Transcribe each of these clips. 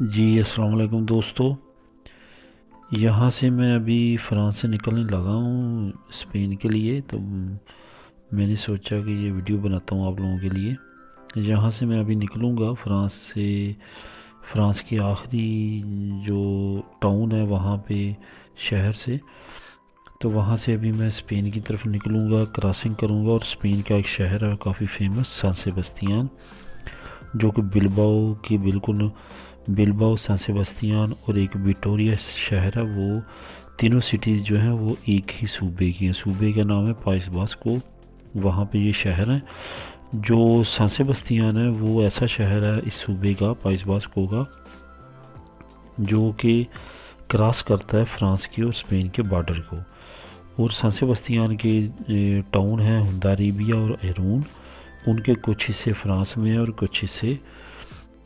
जी अस्सलाम वालेकुम दोस्तों। यहाँ से मैं अभी फ़्रांस से निकलने लगा हूँ स्पेन के लिए। तो मैंने सोचा कि ये वीडियो बनाता हूँ आप लोगों के लिए। यहाँ से मैं अभी निकलूँगा फ़्रांस से। फ़्रांस की आखिरी जो टाउन है वहाँ पे, शहर से। तो वहाँ से अभी मैं स्पेन की तरफ निकलूँगा, क्रॉसिंग करूँगा। और स्पेन का एक शहर है काफ़ी फेमस, सान सेबेस्तियान, जो कि बिलबाओ की बिल्कुल, बिलबाओ, सान सेबेस्तियान और एक विटोरिया शहर है, वो तीनों सिटीज़ जो हैं वो एक ही सूबे की हैं। सूबे का नाम है पाइस बास्को। वहाँ पे ये शहर है। जो सान सेबेस्तियान है वो ऐसा शहर है इस सूबे का, पाइस बास्को का, जो कि क्रॉस करता है फ्रांस की और स्पेन के बॉर्डर को। और सान सेबेस्तियान के टाउन हैं हुंदारीबिया और एरून। उनके कुछ हिस्से फ्रांस में हैं और कुछ हिस्से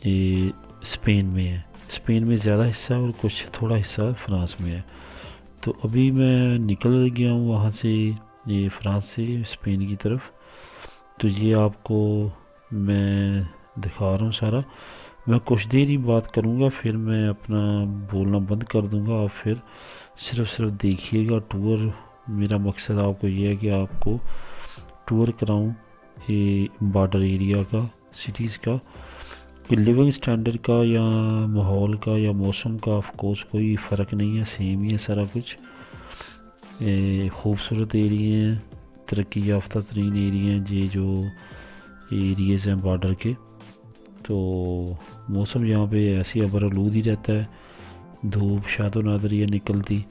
ये स्पेन में है। स्पेन में ज़्यादा हिस्सा है और कुछ थोड़ा हिस्सा फ्रांस में है। तो अभी मैं निकल गया हूँ वहाँ से, ये फ्रांस से स्पेन की तरफ। तो ये आपको मैं दिखा रहा हूँ सारा। मैं कुछ देर ही बात करूँगा, फिर मैं अपना बोलना बंद कर दूँगा। आप फिर सिर्फ देखिएगा टूर। मेरा मकसद आपको ये है कि आपको टूर कराऊँ ये बॉर्डर एरिया का, सिटीज़ का। कि लिविंग स्टैंडर्ड का या माहौल का या मौसम का ऑफ कोर्स कोई फ़र्क नहीं है, सेम ही है सारा कुछ। खूबसूरत एरिए हैं, तरक्की याफ्ता तरीन एरिए हैं ये जो एरिएज़ हैं बॉर्डर के। तो मौसम यहाँ पे ऐसी अबरआलूद ही रहता है, धूप शादो नादर ये निकलती।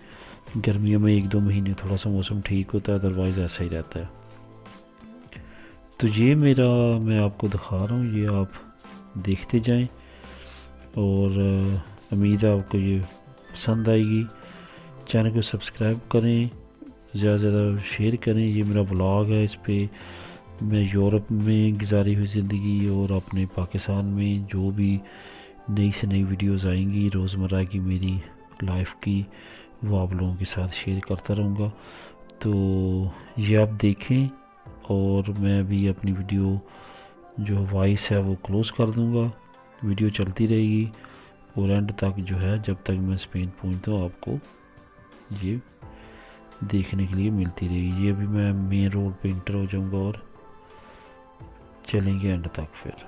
गर्मियों में 1-2 महीने थोड़ा सा मौसम ठीक होता है, अदरवाइज़ ऐसा ही रहता है। तो ये मेरा, मैं आपको दिखा रहा हूँ, ये आप देखते जाएं। और उम्मीद है आपको ये पसंद आएगी। चैनल को सब्सक्राइब करें, ज़्यादा से ज़्यादा शेयर करें। ये मेरा व्लॉग है, इस पे मैं यूरोप में गुजारी हुई ज़िंदगी और अपने पाकिस्तान में जो भी नई से नई वीडियोस आएंगी रोज़मर्रा की मेरी लाइफ की, वो आप लोगों के साथ शेयर करता रहूँगा। तो ये आप देखें। और मैं भी अपनी वीडियो जो वॉइस है वो क्लोज़ कर दूँगा। वीडियो चलती रहेगी और एंड तक जो है, जब तक मैं स्पेन पहुँचता हूँ, आपको ये देखने के लिए मिलती रहेगी। ये अभी मैं मेन रोड पे इंटर हो जाऊँगा और चलेंगे एंड तक फिर।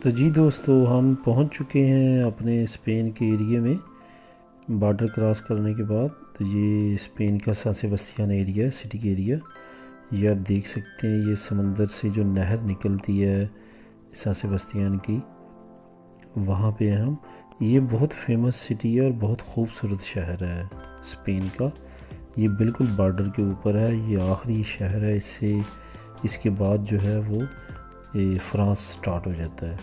तो जी दोस्तों, हम पहुंच चुके हैं अपने स्पेन के एरिया में। बॉर्डर क्रॉस करने के बाद तो ये स्पेन का सान सेबास्टियन एरिया है, सिटी का एरिया। ये आप देख सकते हैं, ये समंदर से जो नहर निकलती है सान सेबास्टियन की, वहाँ पे हम। ये बहुत फेमस सिटी है और बहुत खूबसूरत शहर है स्पेन का। ये बिल्कुल बॉर्डर के ऊपर है, ये आखिरी शहर है। इसके बाद जो है वो ये फ्रांस स्टार्ट हो जाता है।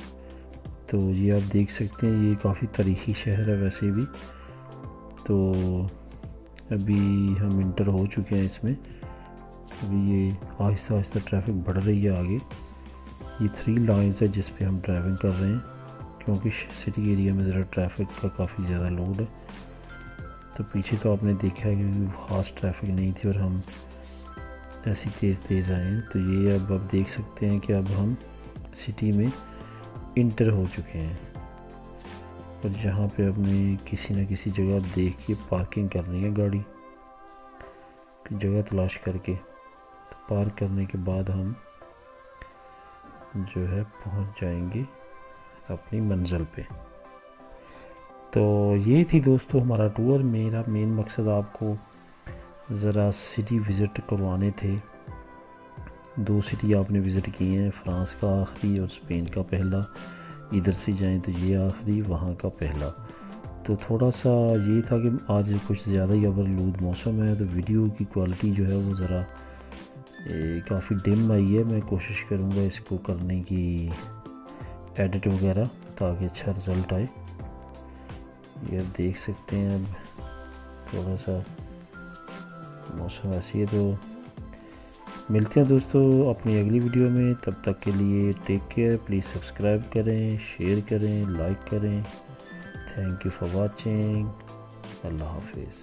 तो ये आप देख सकते हैं, ये काफ़ी तारीख़ी शहर है वैसे भी। तो अभी हम इंटर हो चुके हैं इसमें। अभी ये आहिस्ता आहिस्ता ट्रैफिक बढ़ रही है आगे। ये 3 लाइन्स है जिस पे हम ड्राइविंग कर रहे हैं, क्योंकि सिटी एरिया में ज़रा ट्रैफिक का काफ़ी ज़्यादा लोड है। तो पीछे तो आपने देखा है कि ख़ास ट्रैफिक नहीं थी और हम ऐसी तेज़ आए हैं। तो ये अब आप देख सकते हैं कि अब हम सिटी में इंटर हो चुके हैं और यहाँ पे अपनी किसी न किसी जगह देख के पार्किंग करनी है गाड़ी की, जगह तलाश करके। तो पार्क करने के बाद हम जो है पहुँच जाएंगे अपनी मंजिल पे। तो ये थी दोस्तों हमारा टूर। मेरा मेन मकसद आपको ज़रा सिटी विज़िट करवाने थे। 2 सिटी आपने विज़िट किए हैं, फ्रांस का आखिरी और स्पेन का पहला। इधर से जाएं तो ये आखिरी, वहाँ का पहला। तो थोड़ा सा ये था कि आज कुछ ज़्यादा ही ओवरलूद मौसम है, तो वीडियो की क्वालिटी जो है वो ज़रा काफ़ी डिम आई है। मैं कोशिश करूँगा इसको करने की, एडिट वगैरह, ताकि अच्छा रिज़ल्ट आए। ये आप देख सकते हैं, अब थोड़ा सा मौसम ऐसी है। तो मिलते हैं दोस्तों अपनी अगली वीडियो में। तब तक के लिए टेक केयर। प्लीज़ सब्सक्राइब करें, शेयर करें, लाइक करें। Thank you for watching. Allah हाफिज़।